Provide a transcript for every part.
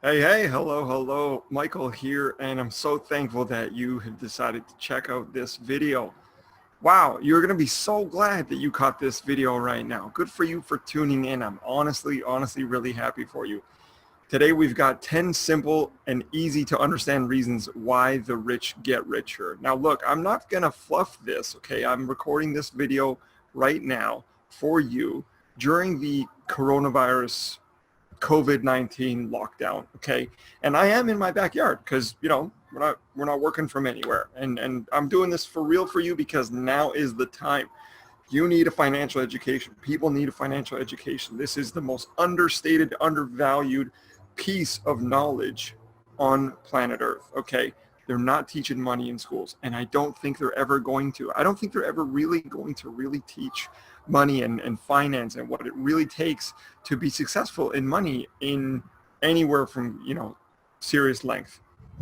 Hey, hello, Michael here, and I'm so thankful that you have decided to check out this video. Wow, you're going to be so glad that you caught this video right now. Good for you for tuning in. I'm honestly really happy for you. Today we've got 10 simple and easy to understand reasons why the rich get richer. Now look, I'm not going to fluff this, okay? I'm recording this video right now for you during the coronavirus COVID-19 lockdown, okay? And I am in my backyard because, we're not working from anywhere. And I'm doing this for real for you because now is the time. You need a financial education. People need a financial education. This is the most understated, undervalued piece of knowledge on planet Earth, okay? They're not teaching money in schools, and I don't think they're ever going to. I don't think they're ever really going to really teach money and finance and what it really takes to be successful in money in anywhere from, serious length.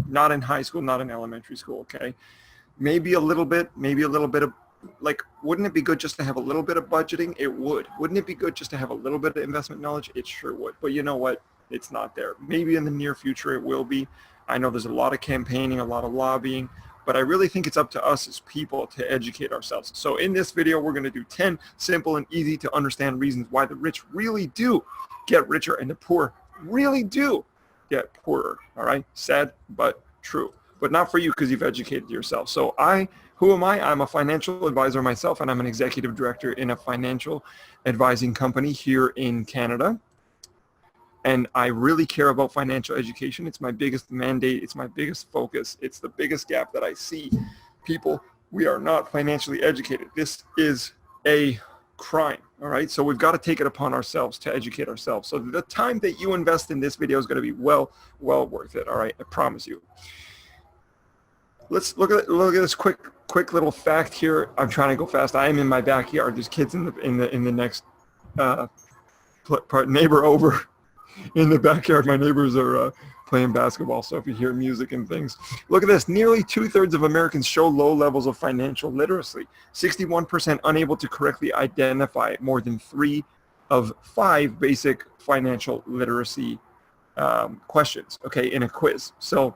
Not in high school, not in elementary school, okay? Maybe a little bit of, like, wouldn't it be good just to have a little bit of budgeting? It would. Wouldn't it be good just to have a little bit of investment knowledge? It sure would. But you know what? It's not there. Maybe in the near future it will be. I know there's a lot of campaigning, a lot of lobbying, but I really think it's up to us as people to educate ourselves. So in this video, we're going to do 10 simple and easy to understand reasons why the rich really do get richer and the poor really do get poorer. All right? Sad, but true. But not for you because you've educated yourself. So who am I? I'm a financial advisor myself, and I'm an executive director in a financial advising company here in Canada. And I really care about financial education. It's my biggest mandate. It's my biggest focus. It's the biggest gap that I see. People, we are not financially educated. This is a crime, all right? So we've got to take it upon ourselves to educate ourselves. So the time that you invest in this video is going to be well worth it, all right? I promise you. Let's look at this quick little fact here. I'm trying to go fast. I am in my backyard. There's kids in the next neighbor over. In the backyard, my neighbors are playing basketball, so if you hear music and things. Look at this. Nearly 2/3 of Americans show low levels of financial literacy. 61% unable to correctly identify more than 3 of 5 basic financial literacy questions, okay, in a quiz. So,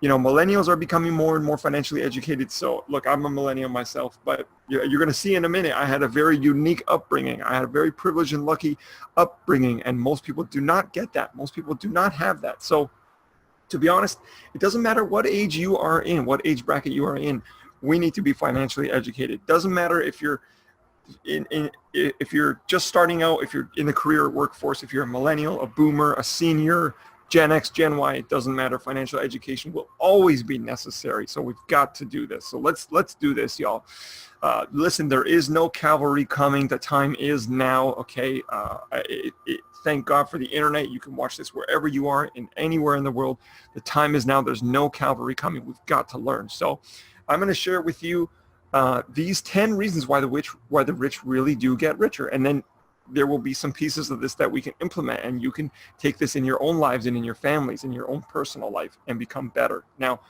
millennials are becoming more and more financially educated. So look, I'm a millennial myself, but you're going to see in a minute, I had a very unique upbringing. I had a very privileged and lucky upbringing, and most people do not get that. Most people do not have that. So to be honest, it doesn't matter what age you are in, what age bracket you are in, we need to be financially educated. It doesn't matter if you're if you're just starting out, if you're in the career workforce, if you're a millennial, a boomer, a senior, Gen X, Gen Y, it doesn't matter. Financial education will always be necessary. So we've got to do this. So let's do this, y'all. Listen, there is no cavalry coming. The time is now, okay? Thank God for the internet. You can watch this wherever you are, in anywhere in the world. The time is now. There's no cavalry coming. We've got to learn. So I'm going to share with you these 10 reasons why the rich really do get richer. And then there will be some pieces of this that we can implement, and you can take this in your own lives and in your families, in your own personal life, and become better. Now,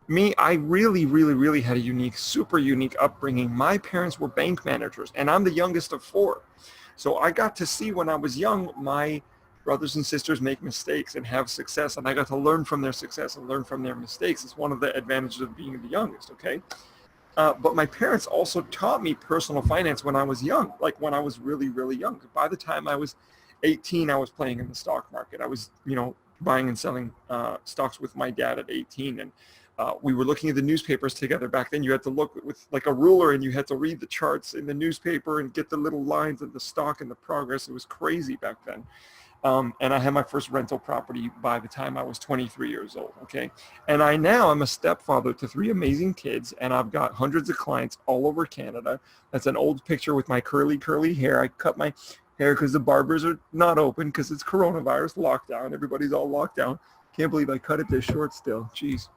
me, I really had a super unique upbringing. My parents were bank managers, and I'm the youngest of 4. So I got to see when I was young, my brothers and sisters make mistakes and have success, and I got to learn from their success and learn from their mistakes. It's one of the advantages of being the youngest, okay? But my parents also taught me personal finance when I was young, like when I was really young. By the time I was 18, I was playing in the stock market. I was, buying and selling stocks with my dad at 18. And we were looking at the newspapers together. Back then, you had to look with like a ruler, and you had to read the charts in the newspaper and get the little lines of the stock and the progress. It was crazy back then. And I had my first rental property by the time I was 23 years old, okay? And I'm a stepfather to 3 amazing kids, and I've got hundreds of clients all over Canada. That's an old picture with my curly hair. I cut my hair because the barbers are not open because it's coronavirus lockdown. Everybody's all locked down. Can't believe I cut it this short still. Jeez.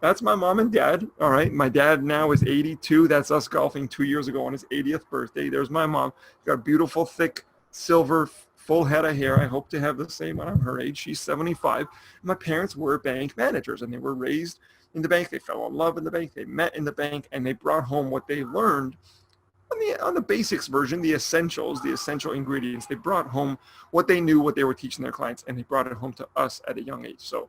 That's my mom and dad, all right? My dad now is 82. That's us golfing 2 years ago on his 80th birthday. There's my mom. Got beautiful, thick, silver, full head of hair. I hope to have the same when I'm her age. She's 75. My parents were bank managers, and they were raised in the bank. They fell in love in the bank. They met in the bank, and they brought home what they learned on the basics version, the essentials, the essential ingredients. They brought home what they knew, what they were teaching their clients, and they brought it home to us at a young age. So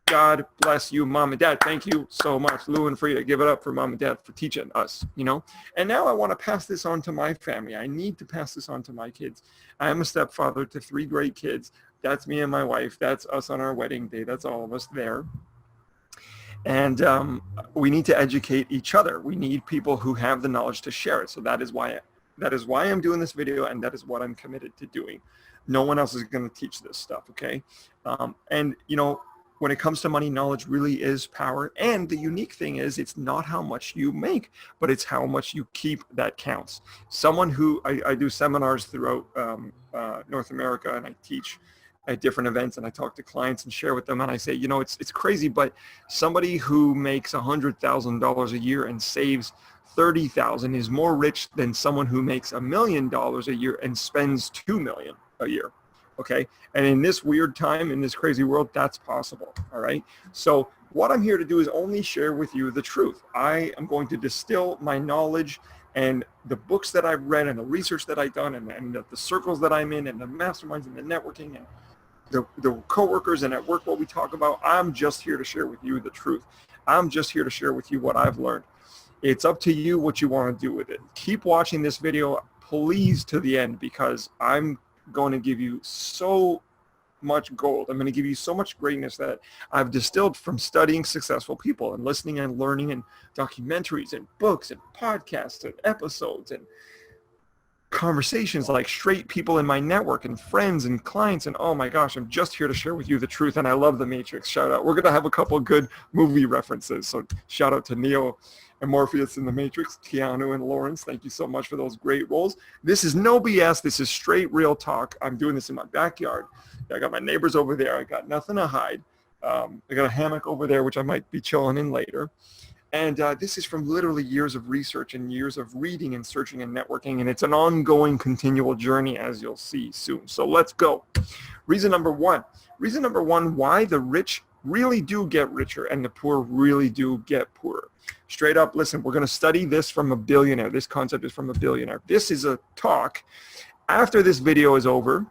God bless you, mom and dad. Thank you so much. Lou and Frida, give it up for mom and dad for teaching us, you know. And now I want to pass this on to my family. I need to pass this on to my kids. I am a stepfather to 3 great kids. That's me and my wife. That's us on our wedding day. That's all of us there. And we need to educate each other. We need people who have the knowledge to share it. So that is why I'm doing this video, and that is what I'm committed to doing. No one else is going to teach this stuff, okay? And, you know, when it comes to money, knowledge really is power. And the unique thing is, it's not how much you make, but it's how much you keep that counts. Someone who, I do seminars throughout North America, and I teach at different events, and I talk to clients and share with them, and I say, you know, it's crazy, but somebody who makes $100,000 a year and saves 30,000 is more rich than someone who makes $1 million a year and spends 2 million a year. Okay. And in this weird time, in this crazy world, that's possible. All right. So what I'm here to do is only share with you the truth. I am going to distill my knowledge and the books that I've read and the research that I've done and the circles that I'm in and the masterminds and the networking and the coworkers and at work what we talk about. I'm just here to share with you the truth. I'm just here to share with you what I've learned. It's up to you what you want to do with it. Keep watching this video, please, to the end, because I'm going to give you so much gold. I'm going to give you so much greatness that I've distilled from studying successful people and listening and learning and documentaries and books and podcasts and episodes and conversations like straight people in my network and friends and clients. And oh my gosh, I'm just here to share with you the truth. And I love The Matrix. Shout out. We're going to have a couple of good movie references. So shout out to Neo and Morpheus in The Matrix, Keanu and Lawrence. Thank you so much for those great roles. This is no BS. This is straight real talk. I'm doing this in my backyard. I got my neighbors over there. I got nothing to hide. I got a hammock over there, which I might be chilling in later. And this is from literally years of research and years of reading and searching and networking. And it's an ongoing, continual journey, as you'll see soon. So let's go. Reason number one, why the rich really do get richer and the poor really do get poorer. Straight up, listen, we're going to study this from a billionaire. This concept is from a billionaire. This is a talk. After this video is over,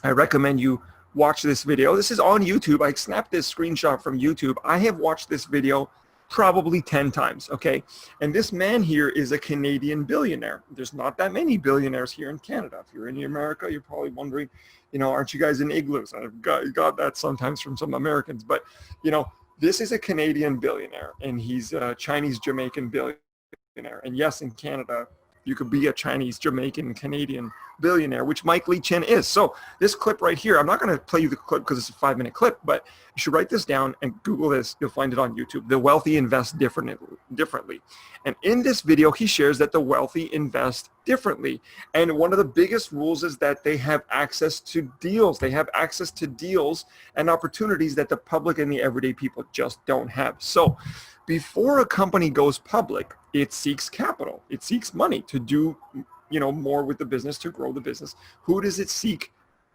I recommend you watch this video. This is on YouTube. I snapped this screenshot from YouTube. I have watched this video probably 10 times, okay? And this man here is a Canadian billionaire. There's not that many billionaires here in Canada. If you're in America, you're probably wondering, you know, aren't you guys in igloos? I've got that sometimes from some Americans, but, you know, this is a Canadian billionaire, and he's a Chinese-Jamaican billionaire. And yes, in Canada, you could be a Chinese, Jamaican, Canadian billionaire, which Mike Lee Chin is. So this clip right here, I'm not going to play you the clip because it's a 5-minute clip, but you should write this down and Google this. You'll find it on YouTube. The wealthy invest differently. And in this video, he shares that the wealthy invest differently. And one of the biggest rules is that they have access to deals. They have access to deals and opportunities that the public and the everyday people just don't have. So before a company goes public, it seeks capital. It seeks money to do, you know, more with the business, to grow the business. Who does it seek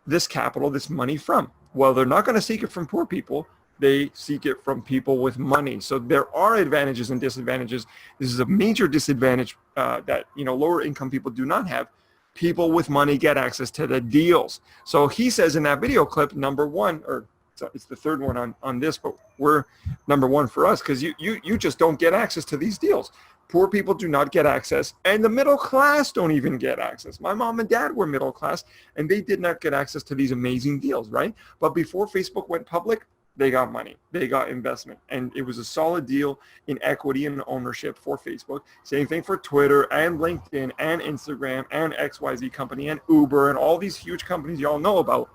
this capital, this money from? Well, they're not going to seek it from poor people. They seek it from people with money. So there are advantages and disadvantages. This is a major disadvantage that, you know, lower income people do not have. People with money get access to the deals. So he says in that video clip, number one, or it's the third one on this, but we're number one for us because you just don't get access to these deals. Poor people do not get access, and the middle class don't even get access. My mom and dad were middle class, and they did not get access to these amazing deals, right? But before Facebook went public, they got money, they got investment, and it was a solid deal in equity and ownership for Facebook. Same thing for Twitter and LinkedIn and Instagram and XYZ company and Uber and all these huge companies y'all know about.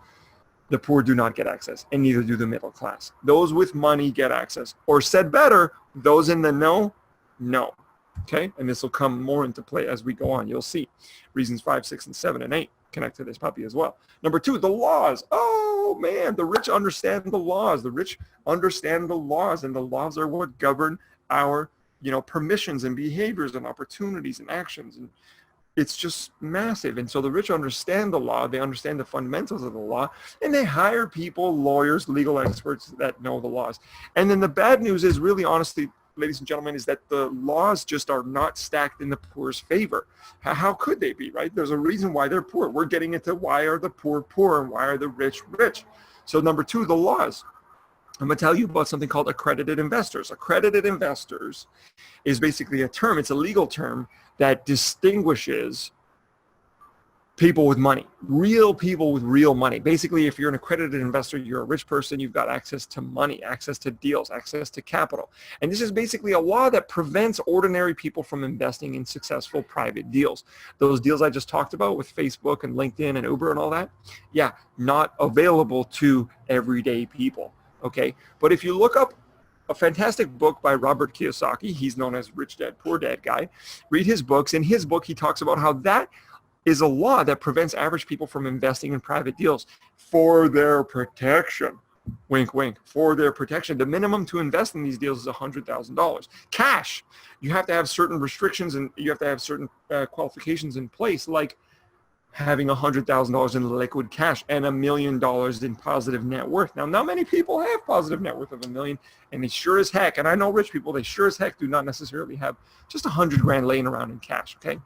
The poor do not get access, and neither do the middle class. Those with money get access, or said better, those in the know, no. Okay, and this will come more into play as we go on. You'll see reasons 5, 6, and 7, and 8 connect to this puppy as well. Number 2, the laws. Oh man, the rich understand the laws. The rich understand the laws, and the laws are what govern our, you know, permissions and behaviors and opportunities and actions. And it's just massive. And so the rich understand the law. They understand the fundamentals of the law, and they hire people, lawyers, legal experts that know the laws. And then the bad news is, really honestly, ladies and gentlemen, is that the laws just are not stacked in the poor's favor. How could they be, right? There's a reason why they're poor. We're getting into why are the poor poor and why are the rich rich. So number two, the laws. I'm going to tell you about something called accredited investors. Accredited investors is basically a term, it's a legal term that distinguishes people with money, real people with real money. Basically, if you're an accredited investor, you're a rich person, you've got access to money, access to deals, access to capital. And this is basically a law that prevents ordinary people from investing in successful private deals. Those deals I just talked about with Facebook and LinkedIn and Uber and all that, yeah, not available to everyday people, okay? But if you look up a fantastic book by Robert Kiyosaki, he's known as Rich Dad, Poor Dad guy, read his books. In his book, he talks about how that is a law that prevents average people from investing in private deals for their protection. Wink, wink, for their protection. The minimum to invest in these deals is $100,000. Cash. You have to have certain restrictions and you have to have certain qualifications in place, like having $100,000 in liquid cash and $1 million in positive net worth. Now, not many people have positive net worth of $1 million, and they sure as heck, and I know rich people, they sure as heck do not necessarily have just 100 grand laying around in cash, okay?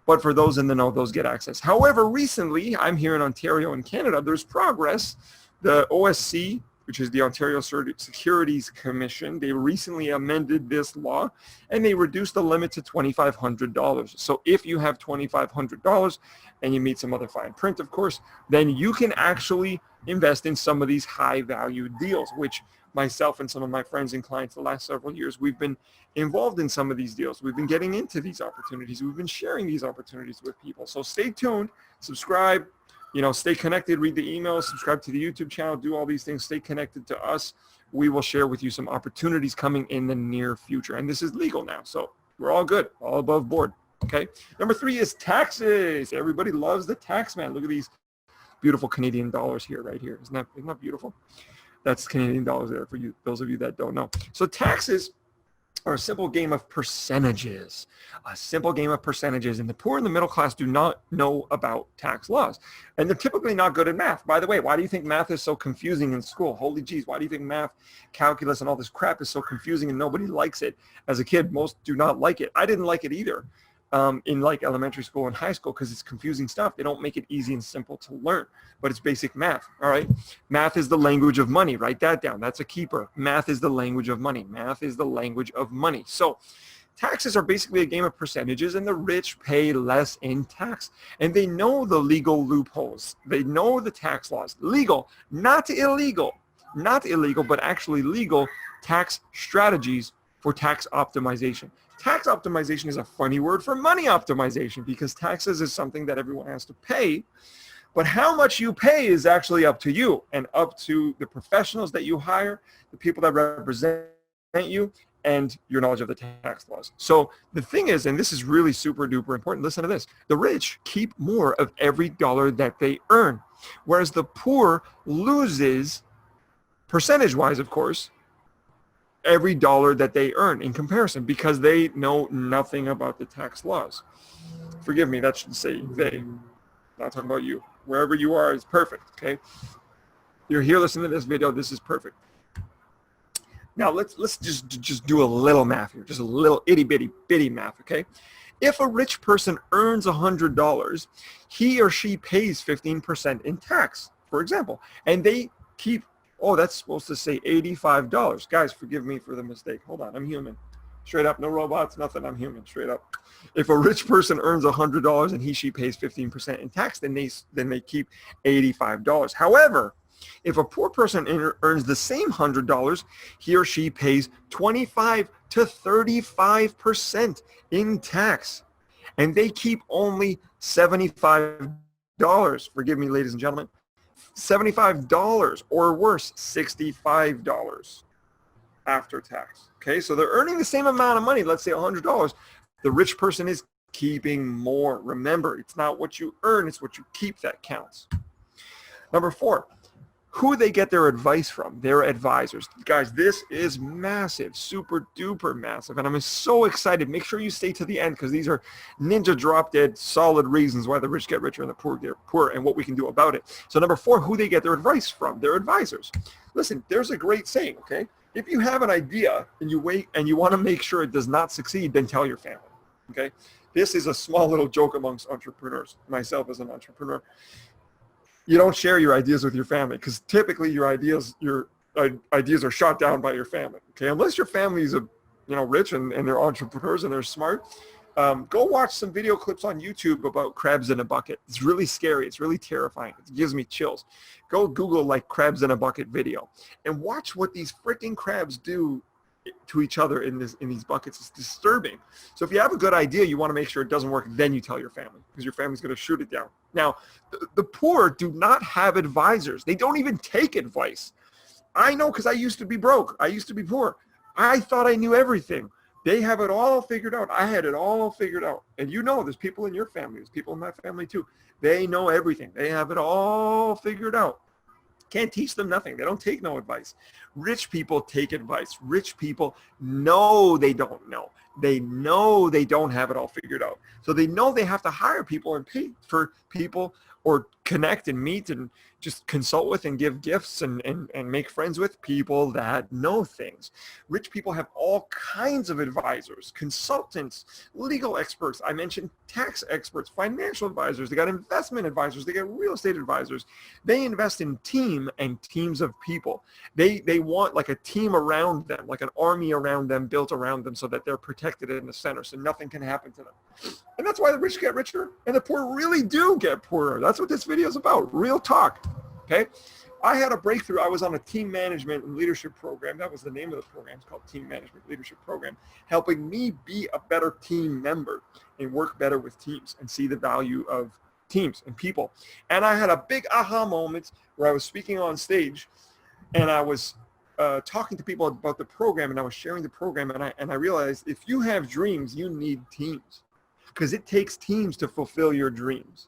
But for those in the know, those get access. However, recently, I'm here in Ontario in Canada, there's progress. The OSC, which is the Ontario Securities Commission, they recently amended this law and they reduced the limit to $2,500. So if you have $2,500 and you meet some other fine print, of course, then you can actually invest in some of these high value deals, which myself and some of my friends and clients the last several years, we've been involved in some of these deals. We've been getting into these opportunities. We've been sharing these opportunities with people. So stay tuned, subscribe, stay connected, read the emails, subscribe to the YouTube channel, do all these things, stay connected to us. We will share with you some opportunities coming in the near future. And this is legal now, so we're all good, all above board, okay? Number three is taxes. Everybody loves the tax man. Look at these beautiful Canadian dollars here, right here. Isn't that beautiful? That's Canadian dollars there for you, those of you that don't know. So taxes are a simple game of percentages, and the poor and the middle class do not know about tax laws, and they're typically not good at math. By the way, why do you think math is so confusing in school? Holy geez, why do you think math, calculus, and all this crap is so confusing and nobody likes it? As a kid, most do not like it. I didn't like it either in like elementary school and high school because it's confusing stuff. They don't make it easy and simple to learn, but it's basic math, all right? Math is the language of money. Write that down. That's a keeper. Math is the language of money. Math is the language of money. So taxes are basically a game of percentages, and the rich pay less in tax. And they know the legal loopholes. They know the tax laws. Legal, not illegal, but actually legal tax strategies for tax optimization. Tax optimization is a funny word for money optimization because taxes is something that everyone has to pay, but how much you pay is actually up to you and up to the professionals that you hire, the people that represent you, and your knowledge of the tax laws. So the thing is, and this is really super duper important, listen to this, the rich keep more of every dollar that they earn, whereas the poor loses, percentage-wise, of course, every dollar that they earn in comparison because they know nothing about the tax laws. Forgive me, that should say they. Not talking about you. Wherever you are is perfect, okay? You're here listening to this video, this is perfect. Now let's just do a little math here, just a little itty bitty math, okay? If a rich person earns $100, he or she pays 15% in tax, for example, and they keep, oh, that's supposed to say $85. Guys, forgive me for the mistake. Hold on, I'm human. Straight up, no robots, nothing, I'm human, straight up. If a rich person earns $100 and she pays 15% in tax, then they keep $85. However, if a poor person earns the same $100, he or she pays 25 to 35% in tax, and they keep only $75. Forgive me, ladies and gentlemen. $75 or worse, $65 after tax. Okay, so they're earning the same amount of money, let's say $100. The rich person is keeping more. Remember, it's not what you earn, it's what you keep that counts. Number four, who they get their advice from, their advisors. Guys, this is massive, super duper massive, and I'm so excited. Make sure you stay to the end because these are ninja drop dead solid reasons why the rich get richer and the poor get poor and what we can do about it. So number 4, who they get their advice from, their advisors. Listen, there's a great saying, okay? If you have an idea and you wait and you want to make sure it does not succeed, then tell your family, okay? This is a small little joke amongst entrepreneurs, myself as an entrepreneur. You don't share your ideas with your family because typically your ideas are shot down by your family. Okay, unless your family is rich and they're entrepreneurs and they're smart. Go watch some video clips on YouTube about crabs in a bucket. It's really scary. It's really terrifying. It gives me chills. Go Google like crabs in a bucket video and watch what these freaking crabs do to each other in these buckets. It's disturbing. So if you have a good idea, you want to make sure it doesn't work, then you tell your family because your family's going to shoot it down. Now, the poor do not have advisors. They don't even take advice. I know because I used to be broke. I used to be poor. I thought I knew everything. They have it all figured out. I had it all figured out. And there's people in your family. There's people in my family too. They know everything. They have it all figured out. Can't teach them nothing. They don't take no advice. Rich people take advice. Rich people know they don't know. They know they don't have it all figured out. So they know they have to hire people and pay for people or connect and meet and just consult with and give gifts and make friends with people that know things. Rich people have all kinds of advisors, consultants, legal experts. I mentioned tax experts, financial advisors. They got investment advisors. They got real estate advisors. They invest in teams of people. They want like a team around them, like an army around them, built around them so that they're protected in the center so nothing can happen to them. And that's why the rich get richer and the poor really do get poorer. That's what this video is about, real talk, okay? I had a breakthrough. I was on a team management and leadership program. That was the name of the program. It's called Team Management Leadership Program, helping me be a better team member and work better with teams and see the value of teams and people. And I had a big aha moment where I was speaking on stage and I was talking to people about the program and I was sharing the program and I realized if you have dreams, you need teams because it takes teams to fulfill your dreams.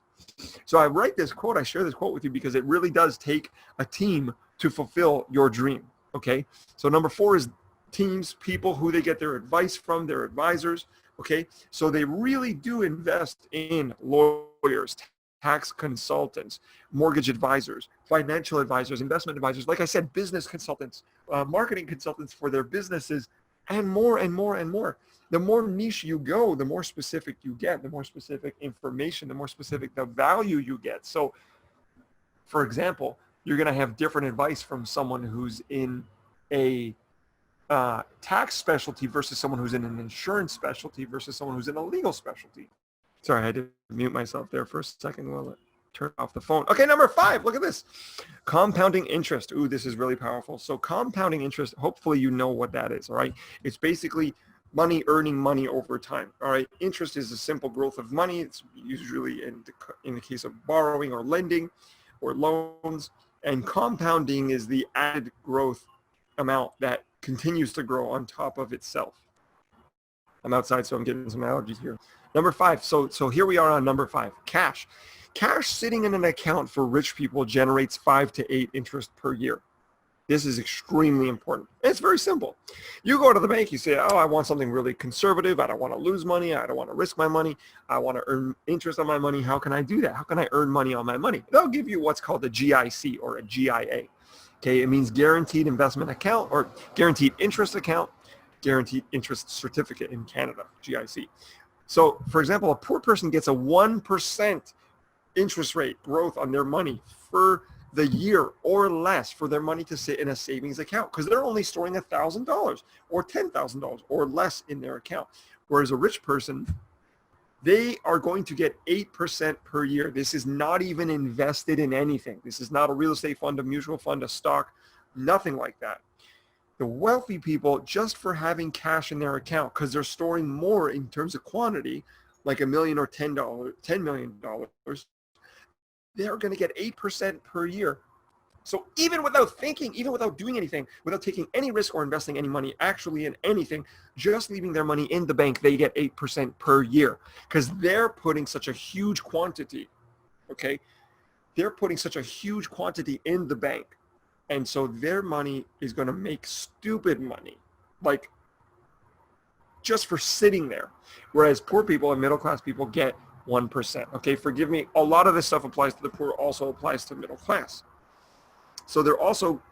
So I write this quote, I share this quote with you because it really does take a team to fulfill your dream, okay? So number 4 is teams, people who they get their advice from, their advisors, okay? So they really do invest in lawyers, tax consultants, mortgage advisors, financial advisors, investment advisors, like I said, business consultants, marketing consultants for their businesses, and more and more and more. The more niche you go, the more specific you get, the more specific information, the more specific the value you get. So, for example, you're going to have different advice from someone who's in a tax specialty versus someone who's in an insurance specialty versus someone who's in a legal specialty. Sorry, I had to mute myself there for a second while I turn off the phone. Okay, number 5, look at this. Compounding interest. Ooh, this is really powerful. So compounding interest, hopefully you know what that is, all right? It's basically money earning money over time, all right? Interest is a simple growth of money. It's usually in the case of borrowing or lending or loans. And compounding is the added growth amount that continues to grow on top of itself. I'm outside, so I'm getting some allergies here. Number 5, so here we are on number 5, cash. Cash sitting in an account for rich people generates 5 to 8 interest per year. This is extremely important. It's very simple. You go to the bank, you say, oh, I want something really conservative. I don't want to lose money. I don't want to risk my money. I want to earn interest on my money. How can I do that? How can I earn money on my money? They'll give you what's called a GIC or a GIA. Okay, it means guaranteed investment account or guaranteed interest account, guaranteed interest certificate in Canada, GIC. So, for example, a poor person gets a 1% interest rate growth on their money for the year or less for their money to sit in a savings account because they're only storing $1,000 or $10,000 or less in their account. Whereas a rich person, they are going to get 8% per year. This is not even invested in anything. This is not a real estate fund, a mutual fund, a stock, nothing like that. The wealthy people, just for having cash in their account, because they're storing more in terms of quantity, like $1 million or $10 million, they're going to get 8% per year. So even without thinking, even without doing anything, without taking any risk or investing any money actually in anything, just leaving their money in the bank, they get 8% per year because they're putting such a huge quantity, okay? They're putting such a huge quantity in the bank. And so their money is going to make stupid money, like just for sitting there. Whereas poor people and middle class people get 1%. Okay, forgive me. A lot of this stuff applies to the poor, also applies to middle class. So they're also,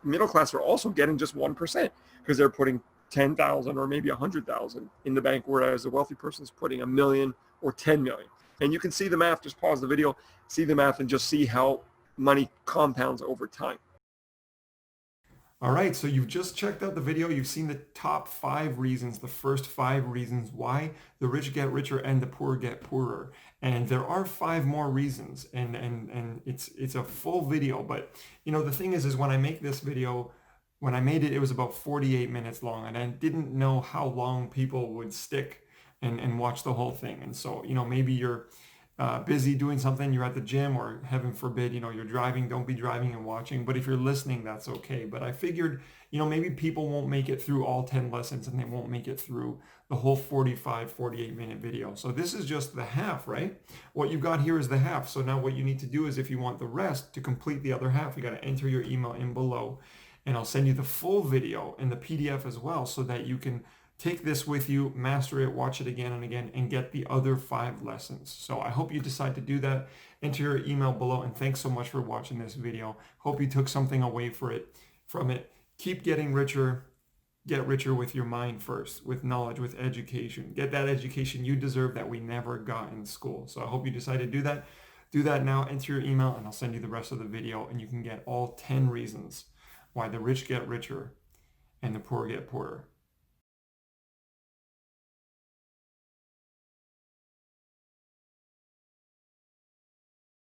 middle class are also getting just 1% because they're putting 10,000 or maybe 100,000 in the bank, whereas the wealthy person is putting a million or 10 million. And you can see the math, just pause the video, see the math and just see how money compounds over time. All right, so you've just checked out the video. You've seen the top 5 reasons, the first 5 reasons why the rich get richer and the poor get poorer. And there are 5 more reasons, and it's a full video. But the thing is when I make this video, when I made it, it was about 48 minutes long, and I didn't know how long people would stick and watch the whole thing. And so, maybe you're busy doing something, you're at the gym, or heaven forbid, you're driving, don't be driving and watching. But if you're listening, that's okay. But I figured, maybe people won't make it through all 10 lessons and they won't make it through the whole 45, 48-minute video. So this is just the half, right? What you've got here is the half. So now what you need to do is, if you want the rest to complete the other half, you got to enter your email in below, and I'll send you the full video and the PDF as well, so that you can take this with you, master it, watch it again and again, and get the other 5 lessons. So I hope you decide to do that. Enter your email below, and thanks so much for watching this video. Hope you took something away from it. Keep getting richer. Get richer with your mind first, with knowledge, with education. Get that education you deserve that we never got in school. So I hope you decide to do that. Do that now. Enter your email, and I'll send you the rest of the video, and you can get all 10 reasons why the rich get richer and the poor get poorer.